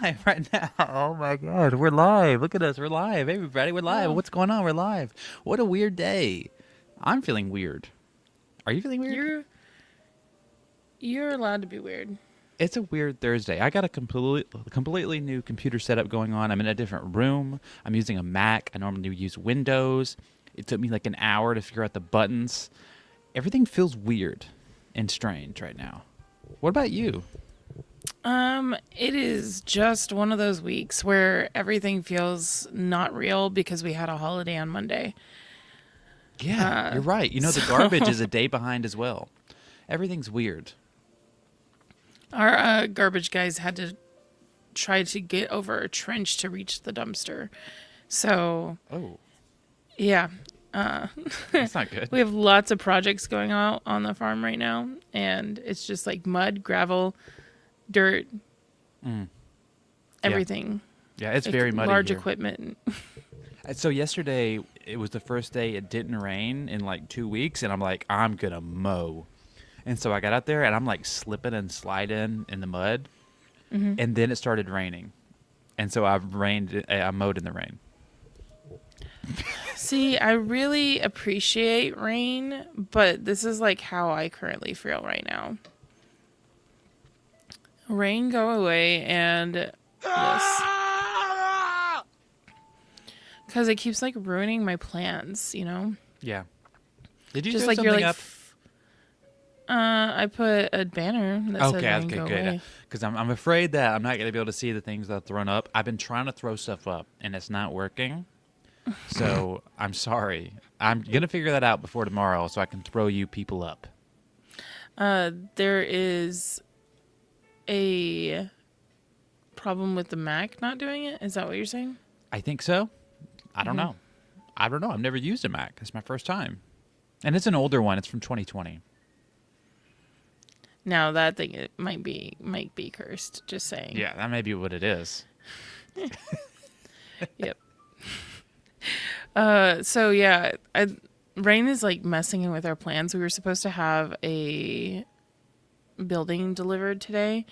live right now. Oh my God, we're live. Look at us. We're live. Hey, everybody, we're live. Oh, What's going on? We're live. What a weird day. I'm feeling weird. Are you feeling weird? you're allowed to be weird. It's a weird Thursday. I got a completely new computer setup going on. I'm in a different room. I'm using a Mac. I normally use Windows. It took me like an hour to figure out the buttons. Everything feels weird and strange right now. What about you? It is just one of those weeks where everything feels not real because we had a holiday on Monday. Yeah, you're right. You know, the So garbage is a day behind as well. Everything's weird. our garbage guys had to try to get over a trench to reach the dumpster. So Oh, yeah, that's not good. we have lots of projects going on the farm right now, and it's just like mud, gravel, dirt, Mm. Yeah. everything. Yeah, it's Like very muddy large here. equipment. So yesterday, it was the first day it didn't rain in like 2 weeks, and I'm like, I'm gonna mow. And so I got out there, and I'm like slipping and sliding in the mud, and then it started raining, and so I mowed in the rain. See, I really appreciate rain, but this is like how I currently feel right now. Rain go away and this. Because it keeps like ruining my plans, you know? Yeah. Did you Just throw like you're something like, up? I put a banner that said Okay, rain okay, go good. away. Because I'm afraid that I'm not going to be able to see the things that I've thrown up. I've been trying to throw stuff up, and it's not working. So I'm sorry. I'm going to figure that out before tomorrow so I can throw you people up. There is a problem with the Mac not doing it. Is that what you're saying? I think so. I don't know. I don't know. I've never used a Mac. It's my first time. And it's an older one. It's from 2020. Now that thing it might be cursed. Just saying. Yeah, that may be what it is. Yep. So yeah, rain is like messing with our plans. We were supposed to have a building delivered today,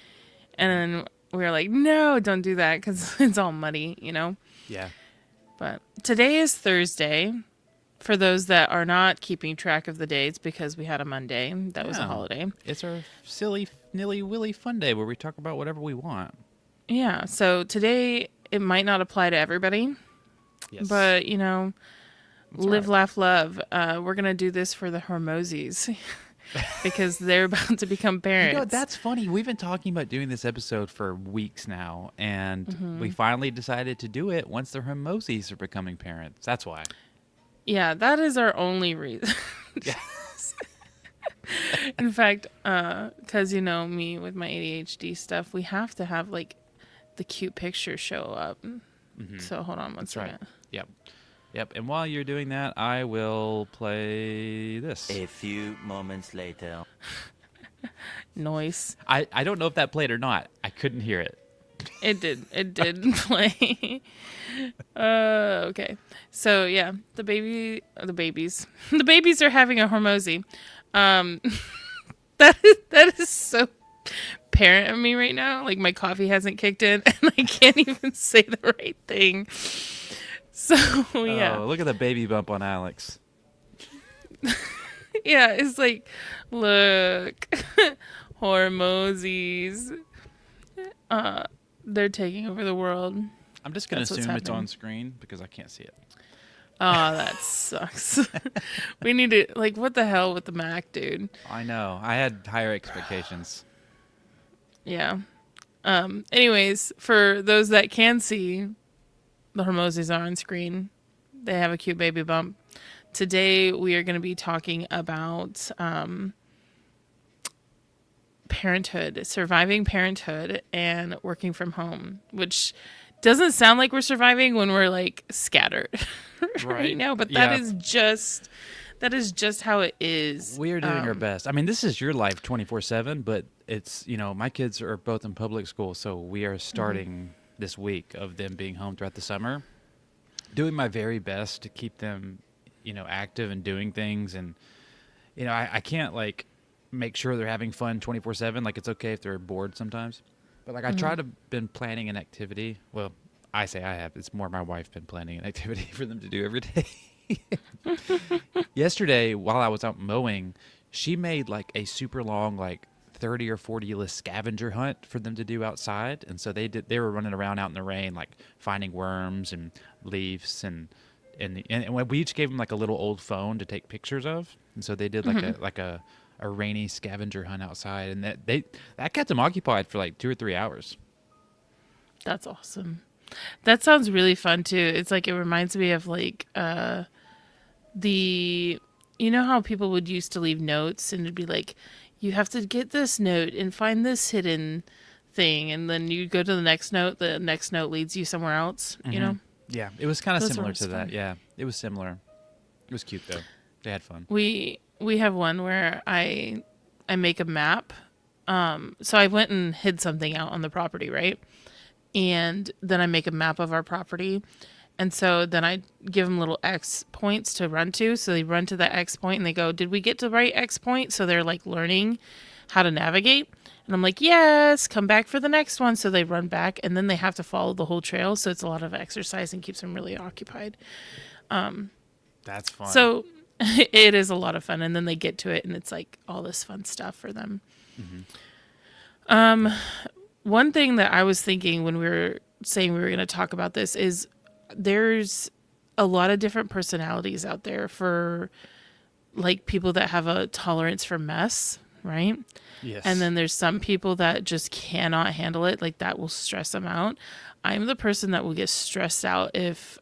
and then we were like, no, don't do that because it's all muddy, you know. Yeah. But today is Thursday. For those that are not keeping track of the dates, because we had a Monday that was a Yeah. holiday. It's our silly, nilly, willy fun day where we talk about whatever we want. Yeah. So today it might not apply to everybody, Yes. but you know, That's live, right. laugh, love. We're gonna do this for the Hormozis because they're about to become parents. You know, that's funny. We've been talking about doing this episode for weeks now, and we finally decided to do it once the Hermosis are becoming parents. That's why. Yeah, that is our only reason. Yeah. In fact, because you know me with my ADHD stuff, we have to have like the cute pictures show up. So hold on one That's right. second. Yep. Yep. And while you're doing that, I will play this. A few moments later. Noise. I don't know if that played or not. I couldn't hear it. It did. It did play. Okay. So yeah, the babies, the babies are having a Hormozy. That is so parent of me right now. Like my coffee hasn't kicked in, and I can't even say the right thing. So yeah, Oh, look at the baby bump on Alex. yeah. It's like, look, Hormozis. They're taking over the world. I'm just going That's to what's assume it's happening. on screen because I can't see it. Oh, that sucks. We need to, like, what the hell with the Mac, dude? I know. I had higher expectations. Yeah. Anyways, for those that can see, the Hormozis are on screen. They have a cute baby bump. Today, we are going to be talking about parenthood, surviving parenthood, and working from home, which doesn't sound like we're surviving when we're like scattered right now, but Yeah. that is just how it is. We are doing our best. I mean, this is your life 24/7, but it's, you know, my kids are both in public school, so we are starting this week of them being home throughout the summer, doing my very best to keep them, you know, active and doing things. And, you know, I can't like make sure they're having fun 24/7. Like, it's okay if they're bored sometimes. But like I try to been planning an activity. Well, I say I have. It's more my wife been planning an activity for them to do every day. Yesterday, while I was out mowing, she made like a super long, like 30 or 40 list scavenger hunt for them to do outside. And so they were running around out in the rain, like finding worms and leaves and we each gave them like a little old phone to take pictures of. And so they did like a rainy scavenger hunt outside, and that kept them occupied for like 2 or 3 hours. That's awesome. That sounds really fun too. It's like it reminds me of like the you know how people would used to leave notes and it'd be like you have to get this note and find this hidden thing, and then you go to the next note leads you somewhere else, you know? Yeah, it was kind of Those similar were to that. fun. Yeah, it was similar. It was cute though. They had fun. We have one where I make a map. So I went and hid something out on the property, right? And then I make a map of our property. And so then I give them little X points to run to. So they run to that X point and they go, did we get to the right X point? So they're like learning how to navigate. And I'm like, yes, come back for the next one. So they run back and then they have to follow the whole trail. So it's a lot of exercise and keeps them really occupied. That's fun. So it is a lot of fun. And then they get to it and it's like all this fun stuff for them. One thing that I was thinking when we were saying we were going to talk about this is there's a lot of different personalities out there for like people that have a tolerance for mess, right? Yes. And then there's some people that just cannot handle it. Like that will stress them out. I'm the person that will get stressed out if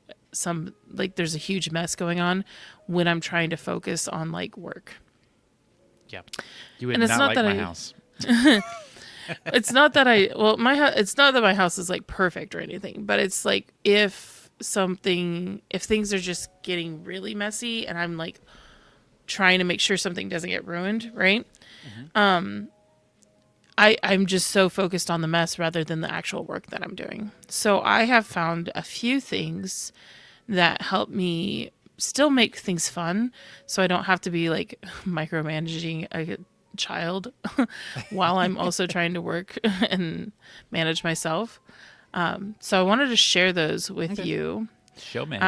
there's a huge mess going on when I'm trying to focus on like work. Yeah. You would And it's not not like that my I- house. It's not that it's not that my house is like perfect or anything, but it's like if things are just getting really messy and I'm like trying to make sure something doesn't get ruined, right? I'm just so focused on the mess rather than the actual work that I'm doing. So I have found a few things that help me still make things fun so I don't have to be like micromanaging a child while I'm also trying to work and manage myself. So I wanted to share those with you. Show me.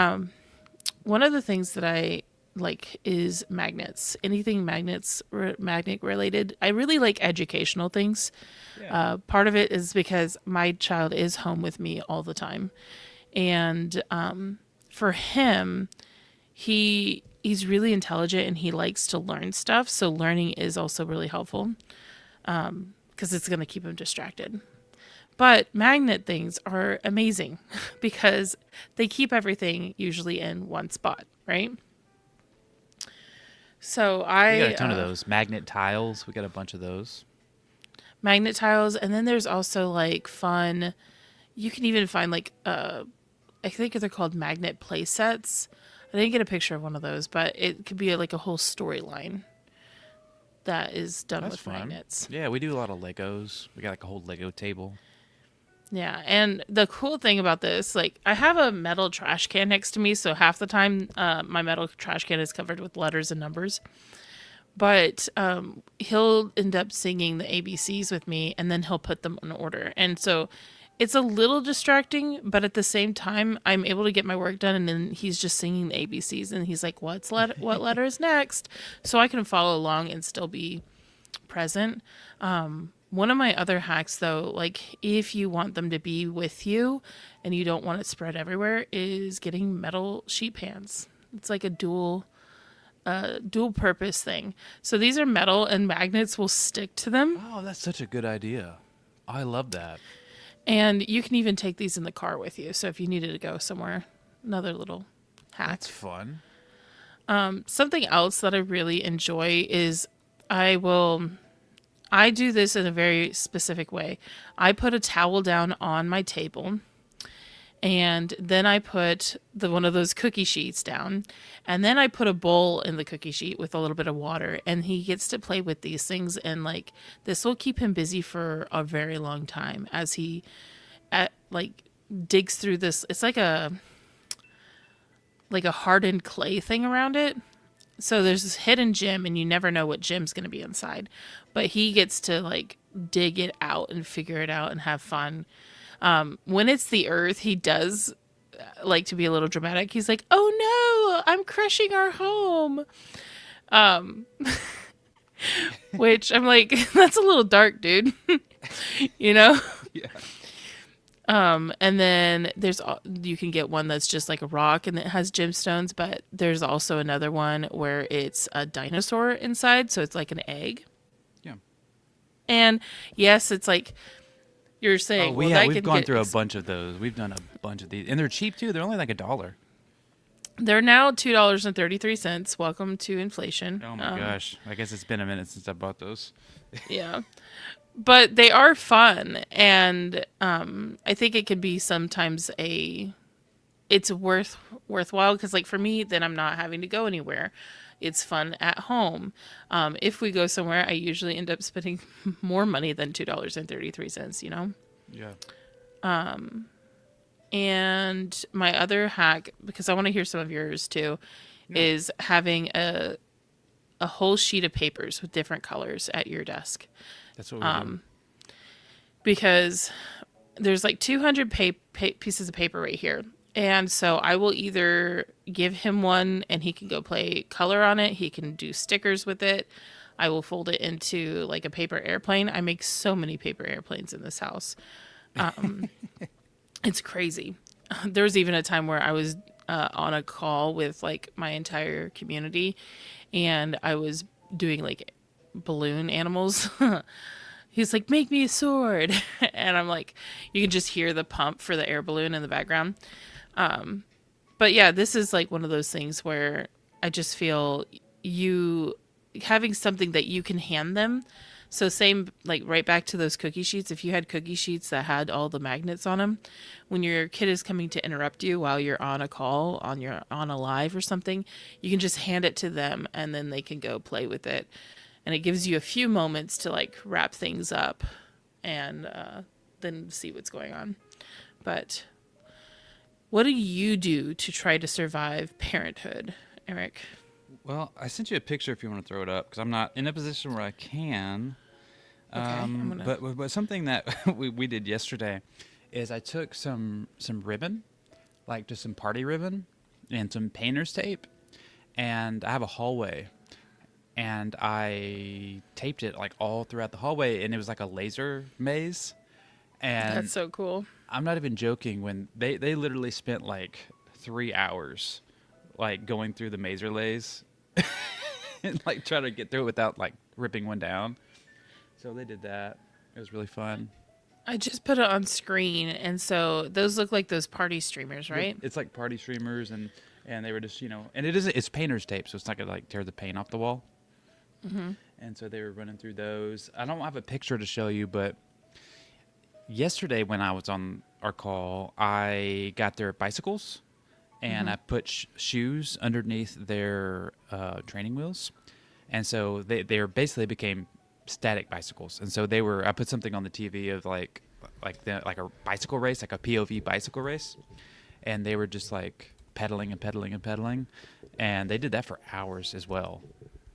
One of the things that I like is magnets. Anything magnet related. I really like educational things. Yeah. Part of it is because my child is home with me all the time. And for him, he's really intelligent and he likes to learn stuff. So learning is also really helpful because it's going to keep him distracted. But magnet things are amazing because they keep everything usually in one spot, right? So We got a ton of those. Magnet tiles. We got a bunch of those. magnet tiles, and then there's also like fun. You can even find like I think they're called magnet play sets. I didn't get a picture of one of those, but it could be like a whole storyline that is done That's with fun. magnets. Yeah, we do a lot of Legos. We got like a whole Lego table. Yeah, and the cool thing about this, like I have a metal trash can next to me, so half the time my metal trash can is covered with letters and numbers. But he'll end up singing the ABCs with me, and then he'll put them in order. And so it's a little distracting, but at the same time, I'm able to get my work done, and then he's just singing the ABCs, and he's like, what letter is next? So I can follow along and still be present. One of my other hacks, though, like if you want them to be with you and you don't want it spread everywhere, is getting metal sheet pans. It's like a dual purpose thing. So these are metal and magnets will stick to them. Oh, that's such a good idea. I love that. And you can even take these in the car with you. So if you needed to go somewhere, another little hack. That's fun. Something else that I really enjoy is I do this in a very specific way. I put a towel down on my table, and then I put one of those cookie sheets down, and then I put a bowl in the cookie sheet with a little bit of water, and he gets to play with these things, and like this will keep him busy for a very long time as he digs through this. It's like a hardened clay thing around it, so there's this hidden gym, and you never know what gym's going to be inside, but he gets to like dig it out and figure it out and have fun. When it's the Earth, he does like to be a little dramatic. He's like, "Oh no, I'm crushing our home," which I'm like, "That's a little dark, dude." you know. Yeah. And then you can get one that's just like a rock and it has gemstones, but there's also another one where it's a dinosaur inside, so it's like an egg. Yeah. And yes, it's like you're Oh, saying, we well, yeah, that we've can gone get through a bunch of those. We've done a bunch of these, and they're cheap too. They're only like $1. they're now $2.33. Welcome to inflation. Oh my gosh! I guess it's been a minute since I bought those. Yeah. But they are fun, and I think it can be sometimes it's worthwhile because, like, for me, then I'm not having to go anywhere. It's fun at home. If we go somewhere, I usually end up spending more money than $2.33. Yeah. And my other hack, because I want to hear some of yours too, is having a whole sheet of papers with different colors at your desk. That's what we do. Because there's like 200 pieces of paper right here. And so I will either give him one and he can go play color on it. He can do stickers with it. I will fold it into like a paper airplane. I make so many paper airplanes in this house. It's crazy. There was even a time where I was on a call with like my entire community and I was doing like balloon animals. He's like, make me a sword. And I'm like, you can just hear the pump for the air balloon in the background. But yeah, this is like one of those things where I just feel you having something that you can hand them. So same, like right back to those cookie sheets. If you had cookie sheets that had all the magnets on them, when your kid is coming to interrupt you while you're on a call, on a live or something, you can just hand it to them and then they can go play with it. And it gives you a few moments to like wrap things up and then see what's going on. But what do you do to try to survive parenthood, Eric? Well, I sent you a picture if you want to throw it up because I'm not in a position where I can. Okay, But something that we did yesterday is I took some ribbon, like just some party ribbon, and some painter's tape, and I have a hallway. And I taped it like all throughout the hallway, and it was like a laser maze. And That's so cool. I'm not even joking. When they literally spent like 3 hours, like going through the maze lays, and like trying to get through it without like ripping one down. So they did that. It was really fun. I just put it on screen, and so those look like those party streamers, right? It's like party streamers, and they were just and it's painter's tape, so it's not gonna like tear the paint off the wall. Mm-hmm. And so they were running through those. I don't have a picture to show you, but yesterday when I was on our call, I got their bicycles and I put shoes underneath their training wheels. And so they basically became static bicycles. And so I put something on the TV of like a bicycle race, like a POV bicycle race. And they were just like pedaling and pedaling and pedaling. And they did that for hours as well.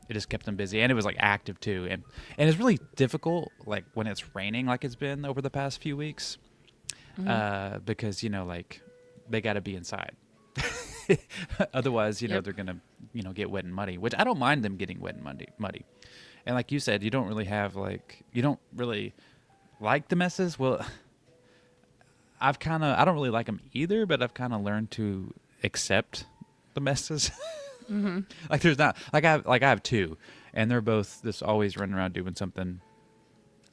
It just kept them busy, and it was like active too, and it's really difficult like when it's raining, like it's been over the past few weeks, because like they got to be inside, otherwise they're gonna get wet and muddy. Which I don't mind them getting wet and muddy, and like you said, you don't really like the messes. Well, I don't really like them either, but I've kind of learned to accept the messes. Mm-hmm. Like there's not like I have two, and they're both just always running around doing something.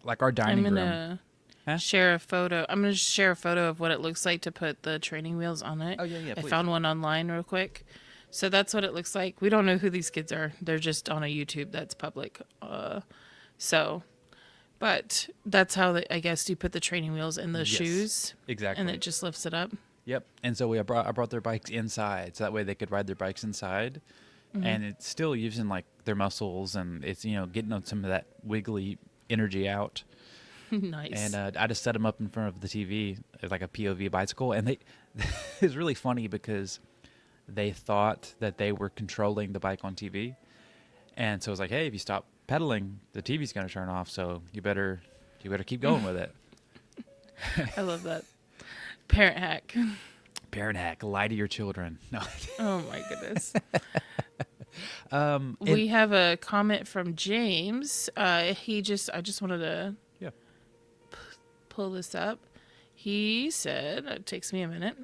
Like our dining room. I'm gonna share a photo. I'm gonna share a photo of what it looks like to put the training wheels on it. Oh yeah, I please. found one online real quick. So that's what it looks like. We don't know who these kids are. They're just on a YouTube that's public. But that's how I guess you put the training wheels in the shoes. Exactly. And it just lifts it up. Yep. And so I brought their bikes inside, so that way they could ride their bikes inside, and it's still using like their muscles, and it's getting on some of that wiggly energy out. Nice. And I just set them up in front of the TV like a POV bicycle, and it's really funny because they thought that they were controlling the bike on TV. And so it was like, hey, if you stop pedaling, the TV's going to turn off. So you better keep going with it. I love that. Parent hack. Parent hack, lie to your children. No. Oh my goodness. And- We have a comment from James. I just wanted to yeah. pull this up. He said, it takes me a minute.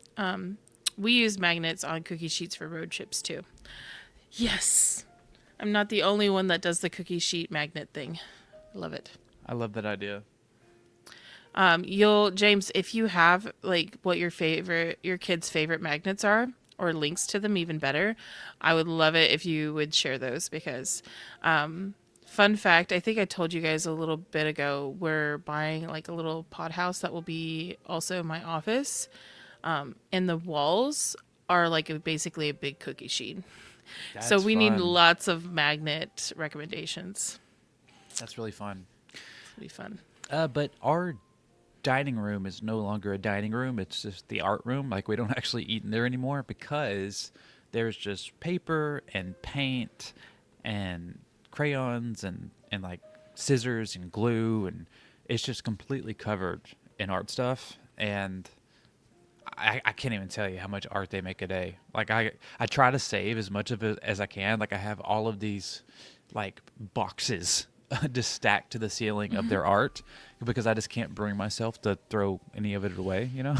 We use magnets on cookie sheets for road trips too. Yes. I'm not the only one that does the cookie sheet magnet thing. Love it. I love that idea. James, if you have like what your kids' favorite magnets are, or links to them, even better, I would love it if you would share those because, fun fact, I think I told you guys a little bit ago, we're buying like a little pod house that will be also my office. And the walls are like basically a big cookie sheet. So That's we need fun. lots of magnet recommendations. That's really fun. It'll be fun. But our dining room is no longer a dining room. It's just the art room. Like, we don't actually eat in there anymore because there's just paper and paint and crayons and like scissors and glue, and it's just completely covered in art stuff. And I can't even tell you how much art they make a day. Like, I try to save as much of it as I can. Like, I have all of these like boxes just stacked to the ceiling of their art because I just can't bring myself to throw any of it away, you know?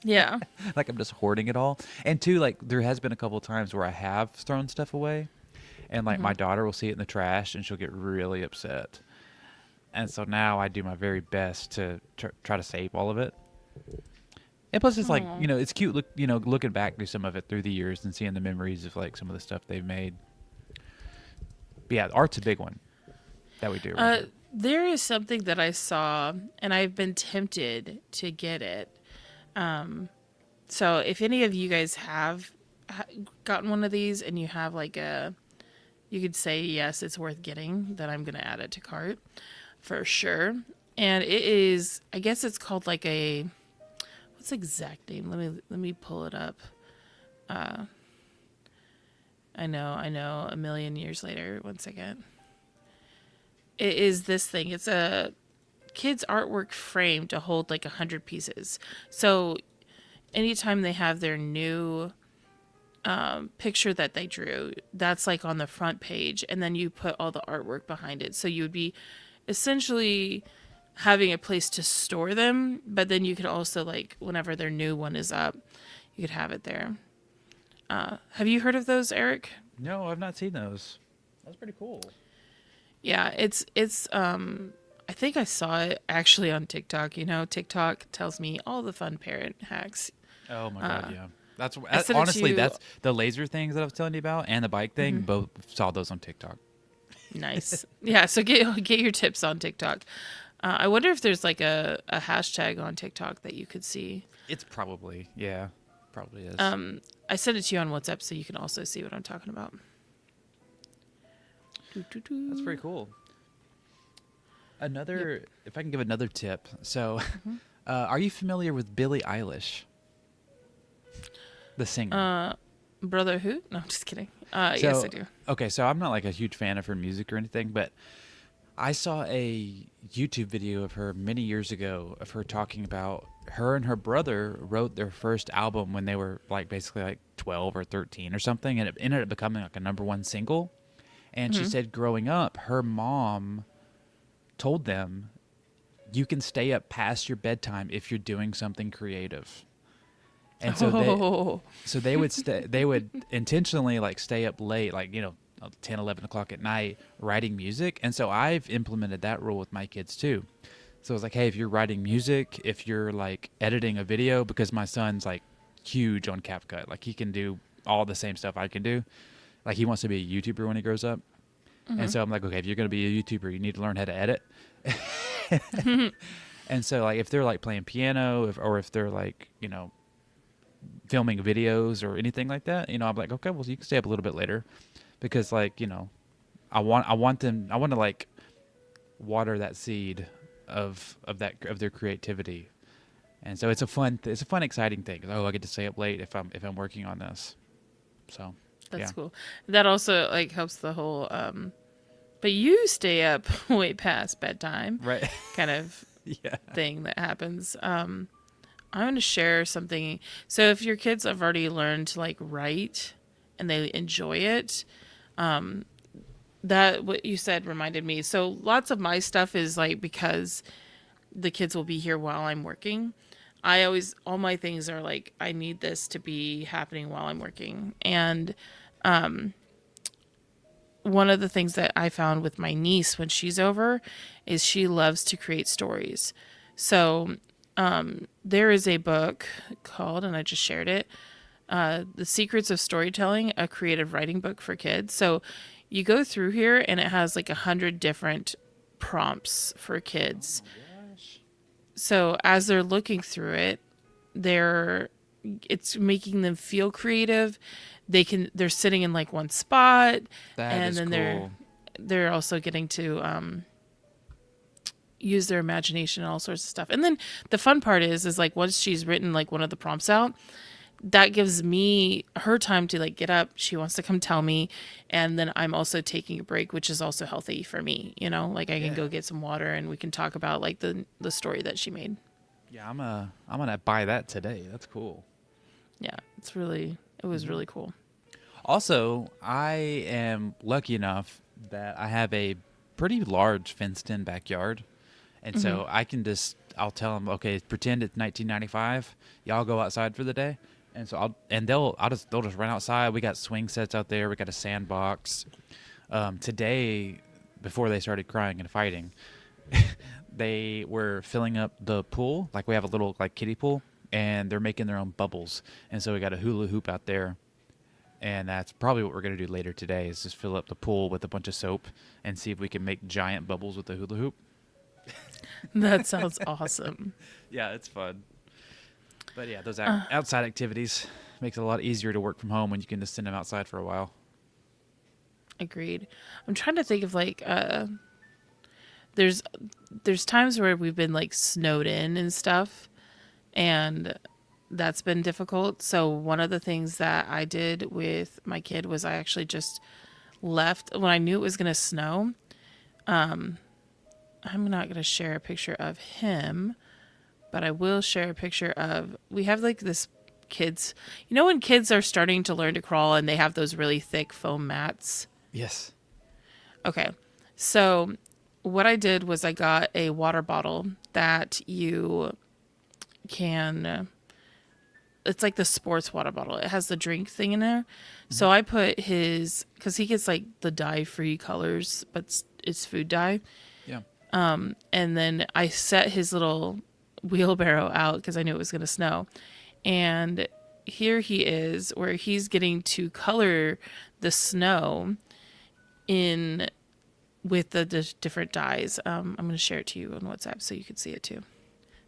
Yeah. Like, I'm just hoarding it all. And two, like, there has been a couple of times where I have thrown stuff away, and like my daughter will see it in the trash and she'll get really upset. And so now I do my very best to try to save all of it. And plus, it's like, Aw. you know, it's cute, looking back to some of it through the years and seeing the memories of like some of the stuff they've made. But yeah, art's a big one that we do. Right here. There is something that I saw, and I've been tempted to get it. So if any of you guys have gotten one of these and you have like you could say, yes, it's worth getting, then I'm going to add it to cart for sure. And it is, I guess it's called like what's the exact name? Let me pull it up. I know, a million years later. 1 second. It is this thing. It's a kid's artwork frame to hold like 100 pieces. So anytime they have their new picture that they drew, that's like on the front page, and then you put all the artwork behind it. So you would be essentially having a place to store them, but then you could also, like, whenever their new one is up, you could have it there. Have you heard of those, Eric? No, I've not seen those. That's pretty cool. Yeah, it's I think I saw it actually on TikTok. You know, TikTok tells me all the fun parent hacks. Oh my God, yeah. That's I sent it to honestly, you. that's the laser things that I was telling you about and the bike thing. Both saw those on TikTok. Nice. Yeah, so get your tips on TikTok. I wonder if there's like a hashtag on TikTok that you could see. It's probably is. I sent it to you on WhatsApp so you can also see what I'm talking about. That's pretty cool. If I can give another tip. So, are you familiar with Billie Eilish? The singer. Brother who? No, I'm just kidding. Yes, I do. Okay, so I'm not like a huge fan of her music or anything, but I saw a YouTube video of her many years ago of her talking about her and her brother wrote their first album when they were like basically like 12 or 13 or something, and it ended up becoming like a #1 single. And she said growing up, her mom told them, you can stay up past your bedtime if you're doing something creative. And so they would intentionally like stay up late, like, 10, 11 o'clock at night writing music. And so I've implemented that rule with my kids too. So it's like, hey, if you're writing music, if you're like editing a video, because my son's like huge on CapCut, like he can do all the same stuff I can do. Like he wants to be a YouTuber when he grows up. And so I'm like, okay, if you're going to be a YouTuber, you need to learn how to edit. And so like if they're like playing piano or if they're like, filming videos or anything like that, I'm like, okay, well, you can stay up a little bit later because like, I want to like water that seed of their creativity. And so it's a fun, exciting thing. Oh, I get to stay up late if I'm working on this. So That's yeah. cool. That also like helps the whole but you stay up way past bedtime Right. kind of Yeah. thing that happens. I'm going to share something. So if your kids have already learned to like write and they enjoy it, that what you said reminded me. So lots of my stuff is like because the kids will be here while I'm working. All my things are like, I need this to be happening while I'm working. And one of the things that I found with my niece when she's over is she loves to create stories. So there is a book called, and I just shared it, The Secrets of Storytelling, a creative writing book for kids. So you go through here and it has like 100 different prompts for kids. So as they're looking through it, it's making them feel creative. They're sitting in like one spot, That and is then cool. they're also getting to use their imagination and all sorts of stuff. And then the fun part is like once she's written like one of the prompts out, that gives me her time to like get up. She wants to come tell me, and then I'm also taking a break, which is also healthy for me. Like I can go get some water and we can talk about like the story that she made. Yeah, I'm gonna buy that today. That's cool. Yeah, it was really cool. Also, I am lucky enough that I have a pretty large fenced-in backyard, and so I'll tell them, okay, pretend it's 1995. Y'all go outside for the day, and so they'll just run outside. We got swing sets out there. We got a sandbox. Today, before they started crying and fighting, they were filling up the pool. Like we have a little like kiddie pool, and they're making their own bubbles. And so we got a hula hoop out there. And that's probably what we're going to do later today is just fill up the pool with a bunch of soap and see if we can make giant bubbles with the hula hoop. That sounds awesome. Yeah, it's fun. But yeah, those outside activities makes it a lot easier to work from home when you can just send them outside for a while. Agreed. I'm trying to think of like there's times where we've been like snowed in and stuff, and that's been difficult. So one of the things that I did with my kid was I actually just left when I knew it was going to snow. I'm not going to share a picture of him, but I will share a picture of, we have like this kids, when kids are starting to learn to crawl and they have those really thick foam mats. Yes. Okay. So what I did was I got a water bottle that you can, it's like the sports water bottle. It has the drink thing in there. So I put because he gets like the dye-free colors, but it's food dye. Yeah. And then I set his little wheelbarrow out because I knew it was going to snow. And here he is where he's getting to color the snow in with the different dyes. I'm going to share it to you on WhatsApp so you can see it too.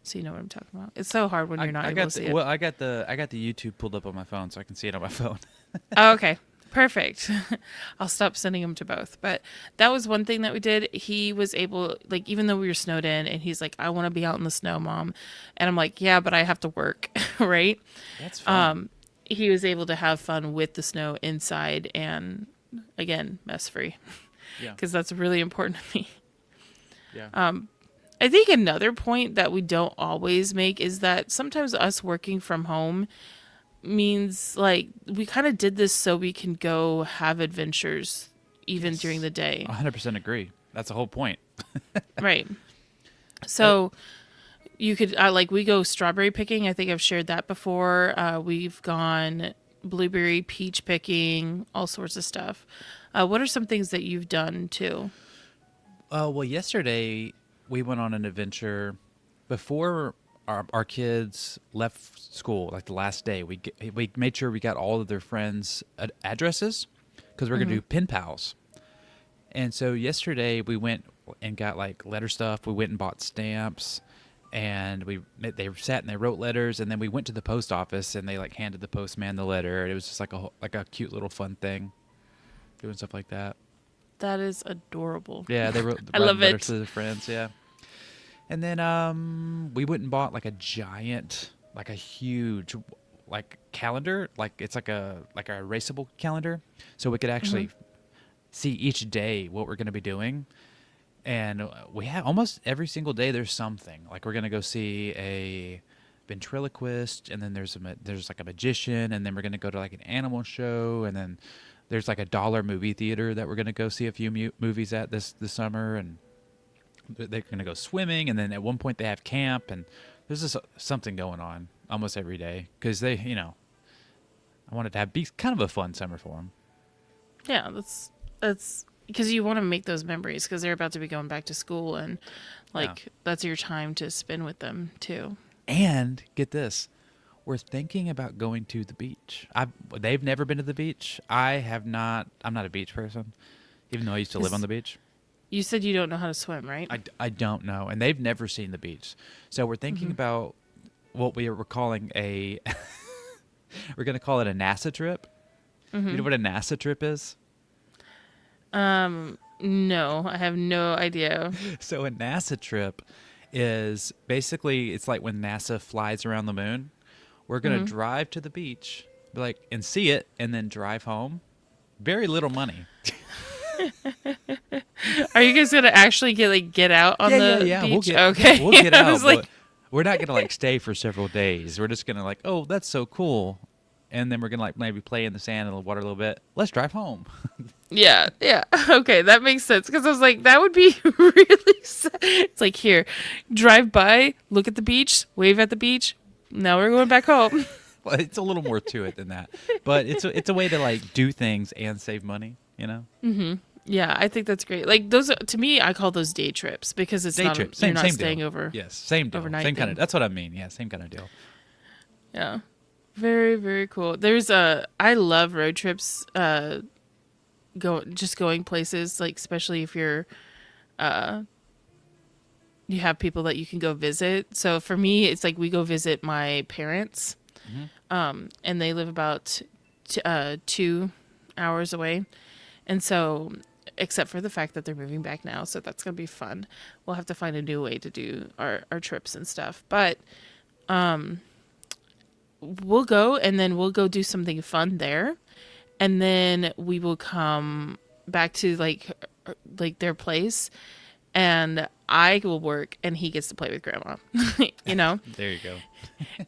So you know what I'm talking about. It's so hard when you're not able to see it. Well, I got the YouTube pulled up on my phone so I can see it on my phone. Oh, okay. Perfect. I'll stop sending them to both. But that was one thing that we did. He was able, like, even though we were snowed in, and he's like, I want to be out in the snow, Mom. And I'm like, yeah, but I have to work, right? That's fun. He was able to have fun with the snow inside and, again, mess free. Yeah. Because that's really important to me. Yeah. I think another point that we don't always make is that sometimes us working from home means like we kind of did this so we can go have adventures even during the day. 100% agree. That's the whole point. Right. So you could we go strawberry picking. I think I've shared that before. We've gone blueberry, peach picking, all sorts of stuff. What are some things that you've done too? Well, yesterday we went on an adventure before our kids left school, like the last day. We made sure we got all of their friends' addresses because we're going to do pen pals. And so yesterday we went and got like letter stuff. We went and bought stamps, and they sat and they wrote letters, and then we went to the post office and they like handed the postman the letter. It was just like a cute little fun thing, doing stuff like that. That is adorable. Yeah, they wrote I love letters it. to their friends. Yeah. And then we went and bought like a giant, like a huge like calendar, like it's like a erasable calendar, so we could actually see each day what we're going to be doing. And we have almost every single day there's something. Like we're going to go see a ventriloquist, and then there's like a magician, and then we're going to go to like an animal show, and then there's like a dollar movie theater that we're going to go see a few movies at this summer, and they're going to go swimming, and then at one point they have camp, and there's just something going on almost every day because they, I wanted to be kind of a fun summer for them. Yeah, that's because you want to make those memories because they're about to be going back to school, and that's your time to spend with them too. And get this, we're thinking about going to the beach. They've never been to the beach. I have not. I'm not a beach person, even though I used to live on the beach. You said you don't know how to swim, right? I don't know, and they've never seen the beach. So we're thinking about what we're calling a. We're going to call it a NASA trip. You know what a NASA trip is? No, I have no idea. So a NASA trip is basically, it's like when NASA flies around the moon. We're going to drive to the beach, and see it, and then drive home. Very little money. Are you guys gonna actually get out on the beach? Okay, We'll get out. Like, But we're not gonna stay for several days. We're just gonna oh, that's so cool, and then we're gonna maybe play in the sand and the water a little bit. Let's drive home. yeah. Okay, that makes sense because I was like, that would be really sad. It's like, here, drive by, look at the beach, wave at the beach. Now we're going back home. Well, it's a little more to it than that, but it's a way to do things and save money. Yeah, I think that's great. Like those, to me, I call those day trips because it's Day trip. you're not Same staying deal. over. Yes, same deal. Overnight Same kind thing. of. That's what I mean. Yeah, same kind of deal. Yeah, very very cool. I love road trips. Going places, especially if you're, you have people that you can go visit. So for me, it's we go visit my parents, and they live about 2 hours away, and so. Except for the fact that they're moving back now, so that's gonna be fun. We'll have to find a new way to do our trips and stuff. But we'll go, and then we'll go do something fun there, and then we will come back to their place, and I will work, and he gets to play with grandma. There you go.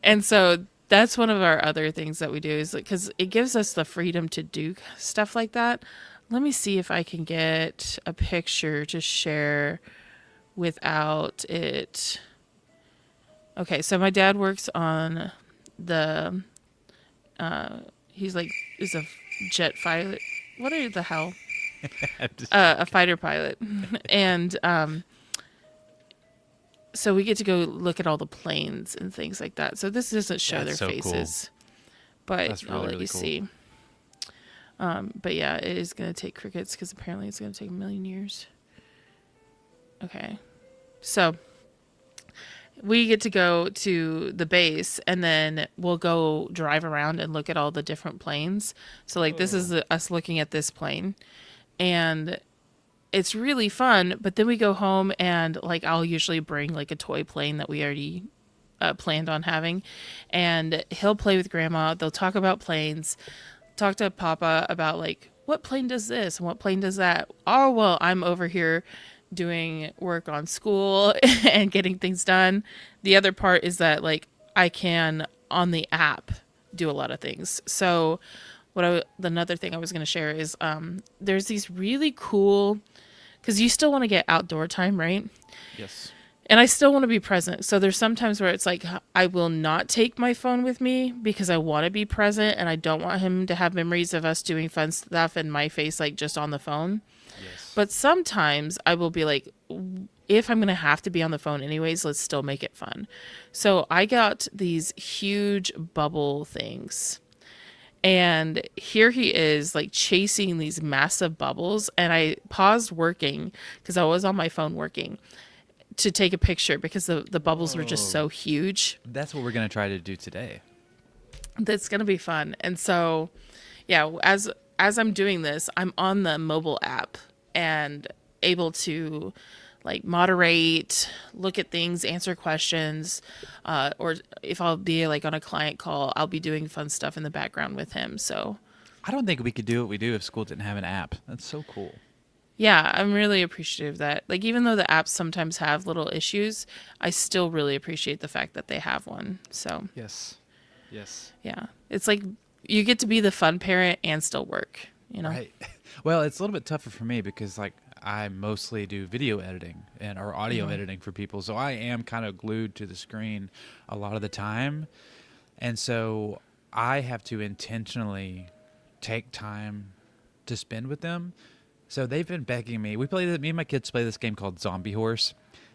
And so that's one of our other things that we do is because it gives us the freedom to do stuff like that. Let me see if I can get a picture to share without it. Okay, so my dad works on the, is a jet pilot. What the hell? A fighter pilot. And so we get to go look at all the planes and things like that. So this doesn't show their so faces, cool. but That's I'll let really you cool. see. But yeah, it is going to take crickets because apparently it's going to take 1 million years. Okay. So we get to go to the base, and then we'll go drive around and look at all the different planes. So this is us looking at this plane, and it's really fun. But then we go home, and I'll usually bring a toy plane that we already planned on having, and he'll play with grandma. They'll talk about planes. Talk to Papa about what plane does this and what plane does that. Oh, well, I'm over here doing work on school and getting things done. The other part is that I can on the app do a lot of things. So another thing I was going to share is there's these really cool, because you still want to get outdoor time, right? Yes. And I still want to be present. So there's sometimes where it's I will not take my phone with me because I want to be present, and I don't want him to have memories of us doing fun stuff and my face just on the phone. Yes. But sometimes I will be if I'm going to have to be on the phone anyways, let's still make it fun. So I got these huge bubble things. And here he is chasing these massive bubbles. And I paused working because I was on my phone working to take a picture because the bubbles were just so huge. That's what we're going to try to do today. That's going to be fun. And so, yeah, as I'm doing this, I'm on the mobile app and able to like moderate, look at things, answer questions, or if I'll be like on a client call, I'll be doing fun stuff in the background with him. So I don't think we could do what we do if school didn't have an app. That's so cool. yeah, I'm really appreciative of that. Like even though the apps sometimes have little issues, I still really appreciate the fact that they have one. So Yes. Yes. yeah, it's like you get to be the fun parent and still work. You know, Right. Well, it's a little bit tougher for me because like I mostly do video editing and or audio editing for people, so I am kind of glued to the screen a lot of the time, and so I have to intentionally take time to spend with them. So they've been begging me. Me and my kids play this game called Zombie Horse,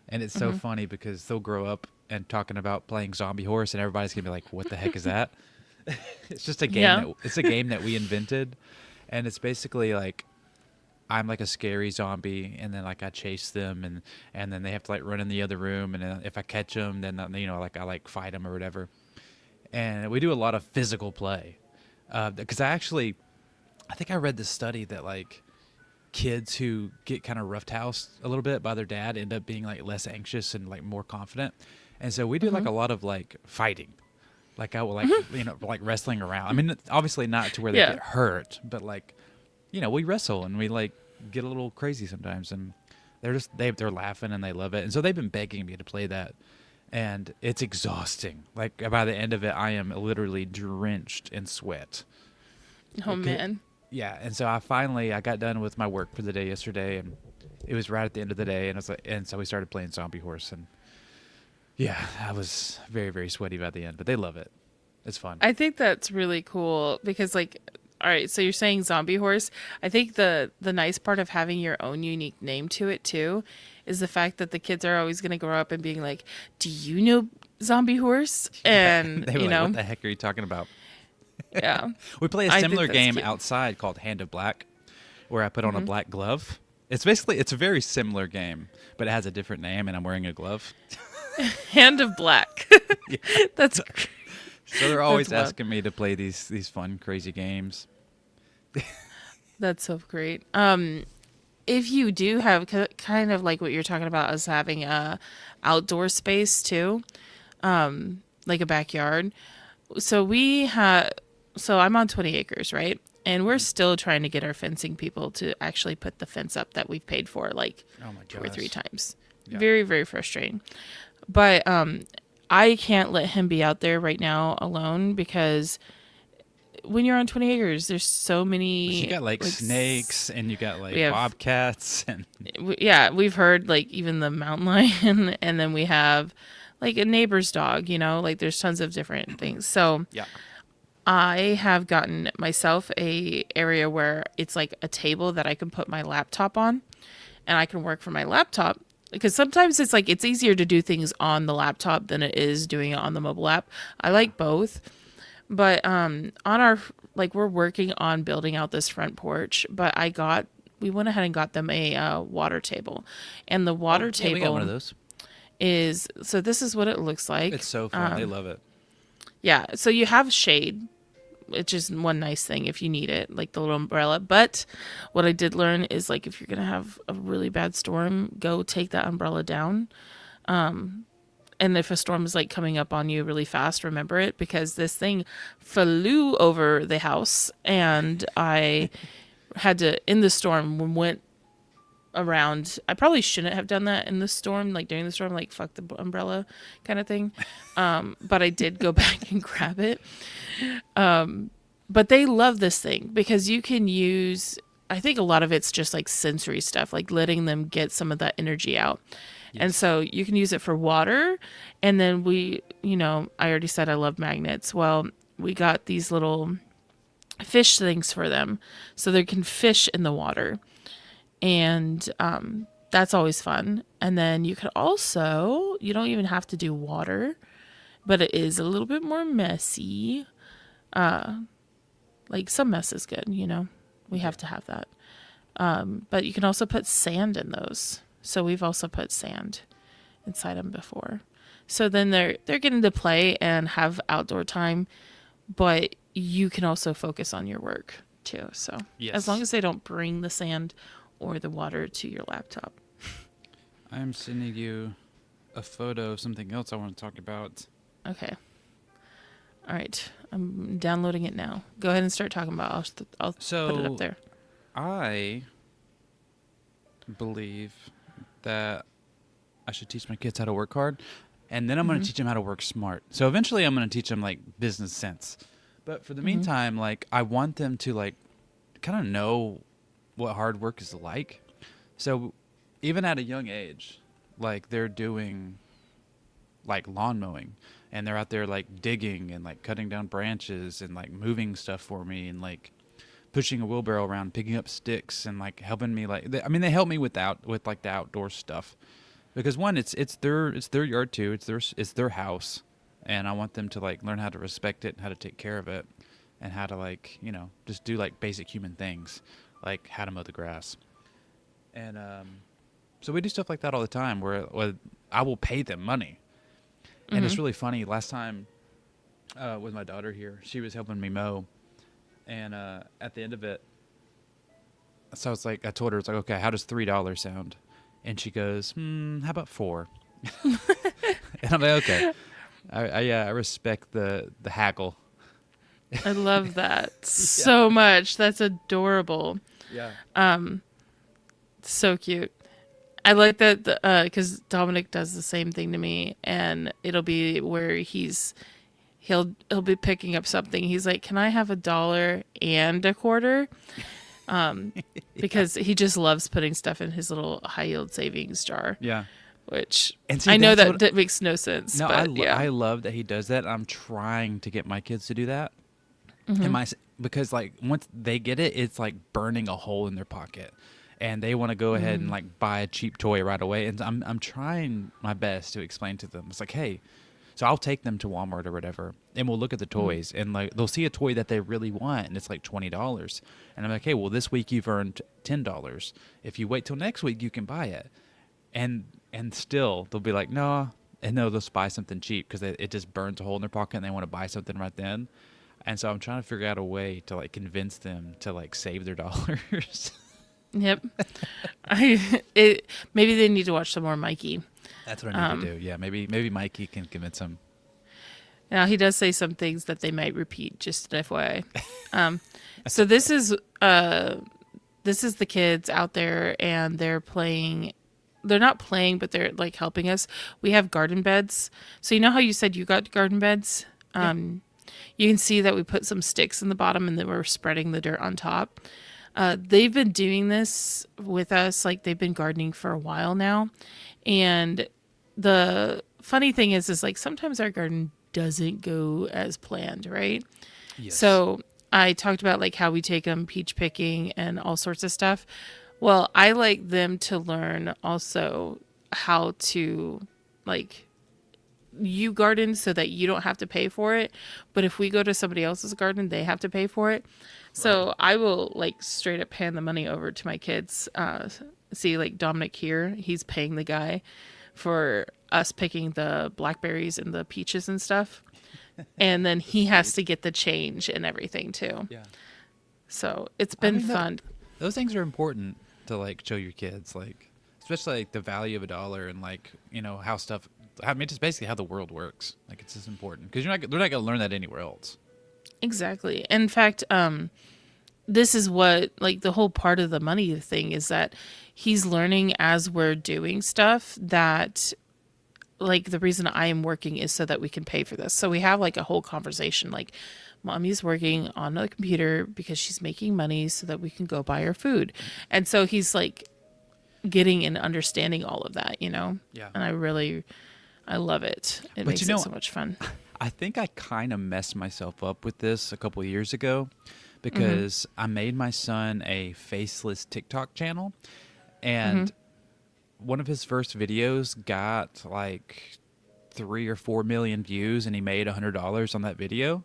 and it's so funny because they'll grow up and talking about playing Zombie Horse, and everybody's gonna be like, "What the heck is that?" It's just a game. Yeah. It's a game that we invented, and it's basically like I'm like a scary zombie, and then like I chase them, and then they have to like run in the other room, and then if I catch them, then like I like fight them or whatever. And we do a lot of physical play because I think I read this study that like kids who get kind of roughhoused a little bit by their dad end up being like less anxious and like more confident. And so we do like a lot of like fighting. Like I will like like wrestling around. I mean, obviously not to where they Yeah. get hurt, but like we wrestle and we like get a little crazy sometimes, and they're laughing and they love it. And so they've been begging me to play that, and it's exhausting. Like by the end of it, I am literally drenched in sweat. oh Okay. man. Yeah, and so I got done with my work for the day yesterday, and it was right at the end of the day, and so we started playing Zombie Horse, and yeah, I was very, very sweaty by the end, but they love it. It's fun. I think that's really cool because like all right, so you're saying zombie horse. I think the nice part of having your own unique name to it too is the fact that the kids are always going to grow up and being like, "Do you know zombie horse?" And They were you like, know, "What the heck are you talking about?" yeah. We play a I think similar that's game cute. outside called Hand of Black, where I put on a black glove. It's a very similar game, but it has a different name, and I'm wearing a glove. Hand of Black. That's So they're always wild. asking me to play these fun, crazy games. That's so great. If you do have kind of like what you're talking about as having a outdoor space too, like a backyard. So I'm on 20 acres, right? And we're still trying to get our fencing people to actually put the fence up that we've paid for like Oh my 2 or 3 gosh. times. Yeah. Very, very frustrating. But I can't let him be out there right now alone because when you're on 20 acres, there's so many. You got like snakes, and you got like we have- bobcats, and Yeah, we've heard like even the mountain lion, and then we have like a neighbor's dog. You know, like there's tons of different things. So yeah. I have gotten myself a area where it's like a table that I can put my laptop on, and I can work from my laptop. Because sometimes it's like it's easier to do things on the laptop than it is doing it on the mobile app. I like both. But on our like we're working on building out this front porch, but we went ahead and got them a water table. And the water Yeah, table we got one of those. is so this is what it looks like. It's so fun. They love it. Yeah, so you have shade, which is one nice thing if you need it, like the little umbrella. But what I did learn is like if you're gonna have a really bad storm, go take that umbrella down. And if a storm is like coming up on you really fast, remember it because this thing flew over the house and I had to, in the storm, went around. I probably shouldn't have done that in the storm, like during the storm, like fuck the umbrella kind of thing. But I did go back and grab it. But they love this thing because you can use, I think a lot of it's just like sensory stuff, like letting them get some of that energy out. And so you can use it for water. And then I already said I love magnets. Well, we got these little fish things for them so they can fish in the water. And that's always fun. And then you could also, you don't even have to do water, but it is a little bit more messy. Like some mess is good, we have to have that. But you can also put sand in those. So we've also put sand inside them before. So then they're getting to play and have outdoor time, but you can also focus on your work too. So Yes. as long as they don't bring the sand or the water to your laptop. I'm sending you a photo of something else I want to talk about. Okay. All right. I'm downloading it now. Go ahead and start talking about it. I'll put it up there. I believe that I should teach my kids how to work hard, and then I'm going to teach them how to work smart. So eventually I'm going to teach them like business sense. But for the meantime, like I want them to like kind of know what hard work is like. So even at a young age, like they're doing like lawn mowing, and they're out there like digging and like cutting down branches and like moving stuff for me, and like pushing a wheelbarrow around, picking up sticks, and like helping me. Like they help me with like the outdoor stuff, because one, it's their yard too. It's their house, and I want them to like learn how to respect it, how to take care of it, and how to like just do like basic human things, like how to mow the grass. And so we do stuff like that all the time, where I will pay them money. And it's really funny. Last time with my daughter here, she was helping me mow. And at the end of it, so I told her, it's like, okay, how does $3 sound? And she goes, how about 4? And I'm like, okay. I respect the haggle. I love that so much. That's adorable. Yeah. So cute. I like that because Dominic does the same thing to me, and it'll be where he'll be picking up something. He's like, "Can I have $1 and a quarter?" Because he just loves putting stuff in his little high yield savings jar. Yeah. Which And see, I know that's that makes no sense. No, but I love that he does that. I'm trying to get my kids to do that. And because like once they get it, it's like burning a hole in their pocket. And they want to go ahead and like buy a cheap toy right away. And I'm trying my best to explain to them. It's like, hey, so I'll take them to Walmart or whatever, and we'll look at the toys, and like they'll see a toy that they really want, and it's like $20. And I'm like, hey, well, this week you've earned $10. If you wait till next week, you can buy it. And still they'll be like, no, and they'll just buy something cheap because it just burns a hole in their pocket, and they want to buy something right then. And so I'm trying to figure out a way to like convince them to like save their dollars. Yep. Maybe they need to watch some more Mikey. That's what I need to do. Yeah, maybe Mikey can convince them. Now he does say some things that they might repeat. Just an FYI. So this is the kids out there, and they're playing. They're not playing, but they're like helping us. We have garden beds. So you know how you said you got garden beds? Yeah. You can see that we put some sticks in the bottom, and then we're spreading the dirt on top. They've been doing this with us, like they've been gardening for a while now. And the funny thing is like sometimes our garden doesn't go as planned, right? Yes. So I talked about like how we take them peach picking and all sorts of stuff. Well, I like them to learn also how to like you garden so that you don't have to pay for it. But if we go to somebody else's garden, they have to pay for it. So right. I will like straight up hand the money over to my kids. See, like Dominic here, he's paying the guy for us picking the blackberries and the peaches and stuff. And then he has to get the change and everything too. Yeah. So it's been fun. Those things are important to like show your kids, like especially like the value of $1 and like, how stuff, I mean, just basically how the world works. Like it's just important because they're not going to learn that anywhere else. Exactly. In fact, this is what like the whole part of the money thing is that he's learning as we're doing stuff that like the reason I am working is so that we can pay for this. So we have like a whole conversation like Mommy's working on the computer because she's making money so that we can go buy her food. And so he's like getting and understanding all of that, Yeah. And I love it. It makes it so much fun. I think I kind of messed myself up with this a couple of years ago because I made my son a faceless TikTok channel, and one of his first videos got like 3 or 4 million views, and he made $100 on that video.